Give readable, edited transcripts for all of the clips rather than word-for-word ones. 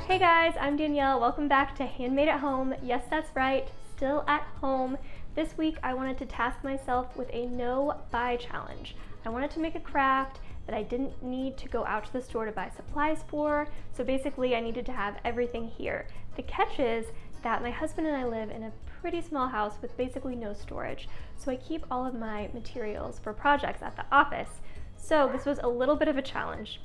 Hey guys, I'm Danielle. Welcome back to Handmade at Home. Yes, that's right, still at home. This week I wanted to task myself with a no-buy challenge. I wanted to make a craft that I didn't need to go out to the store to buy supplies for, so basically I needed to have everything here. The catch is that my husband and I live in a pretty small house with basically no storage, so I keep all of my materials for projects at the office. So this was a little bit of a challenge.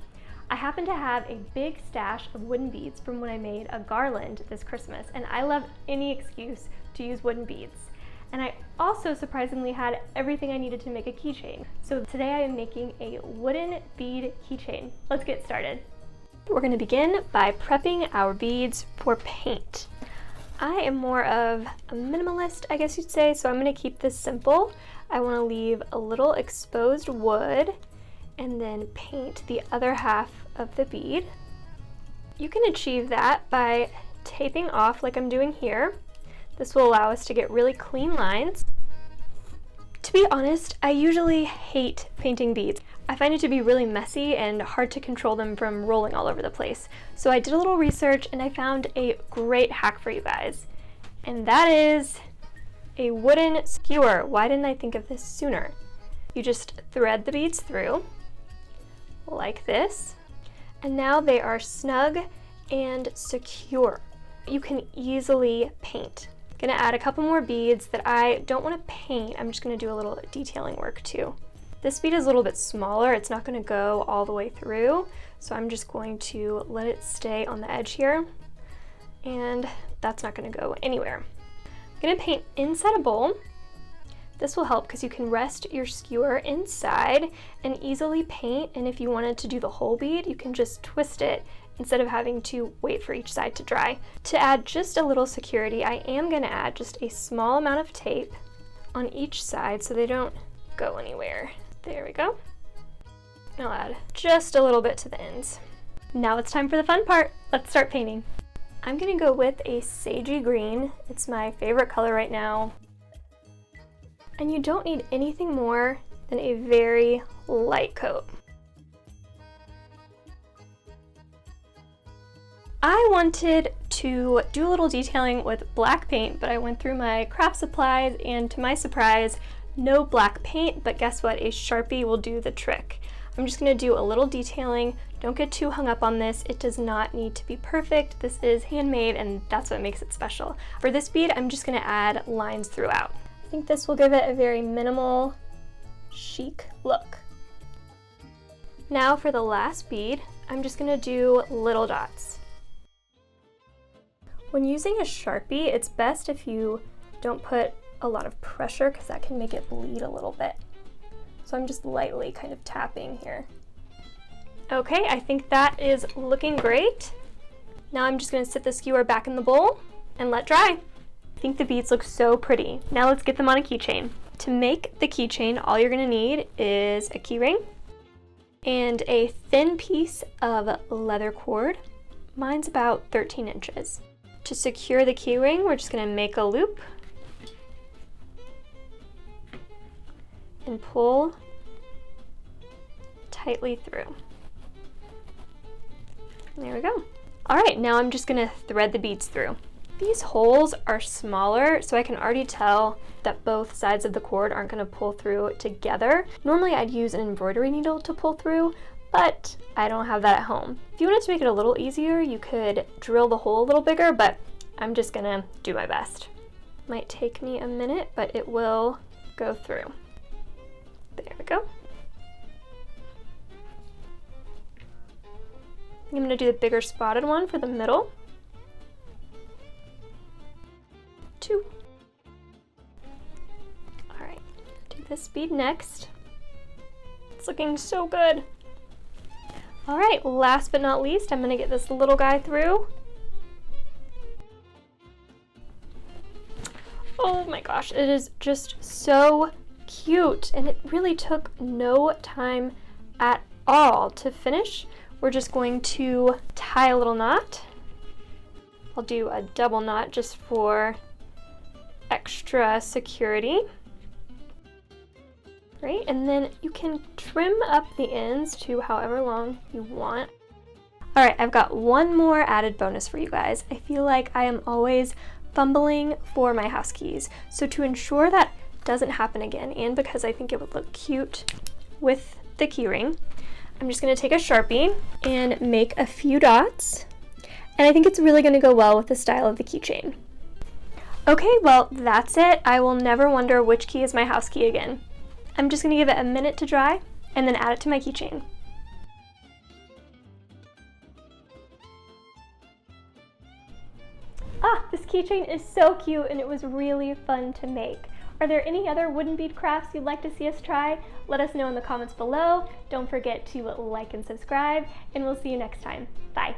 I happen to have a big stash of wooden beads from when I made a garland this Christmas, and I love any excuse to use wooden beads. And I also surprisingly had everything I needed to make a keychain. So today I am making a wooden bead keychain. Let's get started. We're going to begin by prepping our beads for paint. I am more of a minimalist, I guess you'd say, so I'm going to keep this simple. I want to leave a little exposed wood and then paint the other half of the bead. You can achieve that by taping off like I'm doing here. This will allow us to get really clean lines. To be honest, I usually hate painting beads. I find it to be really messy and hard to control them from rolling all over the place. So I did a little research and I found a great hack for you guys. And that is a wooden skewer. Why didn't I think of this sooner? You just thread the beads through like this, and now they are snug and secure. You can easily paint. I'm gonna add a couple more beads that I don't want to paint. I'm just gonna do a little detailing work too. This bead is a little bit smaller. It's not gonna go all the way through, so I'm just going to let it stay on the edge here, and that's not gonna go anywhere. I'm gonna paint inside a bowl. This will help because you can rest your skewer inside and easily paint, and if you wanted to do the whole bead, you can just twist it instead of having to wait for each side to dry. To add just a little security, I am going to add just a small amount of tape on each side so they don't go anywhere. There we go. I'll add just a little bit to the ends. Now it's time for the fun part. Let's start painting. I'm going to go with a sagey green. It's my favorite color right now. And you don't need anything more than a very light coat. I wanted to do a little detailing with black paint, but I went through my craft supplies and to my surprise, no black paint, but guess what? A Sharpie will do the trick. I'm just gonna do a little detailing. Don't get too hung up on this. It does not need to be perfect. This is handmade and that's what makes it special. For this bead, I'm just gonna add lines throughout. I think this will give it a very minimal, chic look. Now for the last bead, I'm just gonna do little dots. When using a Sharpie, it's best if you don't put a lot of pressure because that can make it bleed a little bit. So I'm just lightly kind of tapping here. Okay, I think that is looking great. Now I'm just gonna sit the skewer back in the bowl and let dry. I think the beads look so pretty. Now let's get them on a keychain. To make the keychain, all you're gonna need is a key ring and a thin piece of leather cord. Mine's about 13 inches. To secure the key ring, we're just gonna make a loop and pull tightly through. There we go. All right, now I'm just gonna thread the beads through. These holes are smaller, so I can already tell that both sides of the cord aren't going to pull through together. Normally I'd use an embroidery needle to pull through, but I don't have that at home. If you wanted to make it a little easier, you could drill the hole a little bigger, but I'm just going to do my best. Might take me a minute, but it will go through. There we go. I'm going to do the bigger spotted one for the middle. 2. All right, do this bead next. It's looking so good. All right, last but not least, I'm gonna get this little guy through. Oh my gosh, it is just so cute, and it really took no time at all to finish. We're just going to tie a little knot. I'll do a double knot just for extra security. Right, and then you can trim up the ends to however long you want. All right, I've got one more added bonus for you guys. I feel like I am always fumbling for my house keys. So to ensure that doesn't happen again, and because I think it would look cute with the key ring, I'm just gonna take a Sharpie and make a few dots. And I think it's really gonna go well with the style of the keychain. Okay, well, that's it. I will never wonder which key is my house key again. I'm just gonna give it a minute to dry and then add it to my keychain. Ah, this keychain is so cute and it was really fun to make. Are there any other wooden bead crafts you'd like to see us try? Let us know in the comments below. Don't forget to like and subscribe, and we'll see you next time. Bye.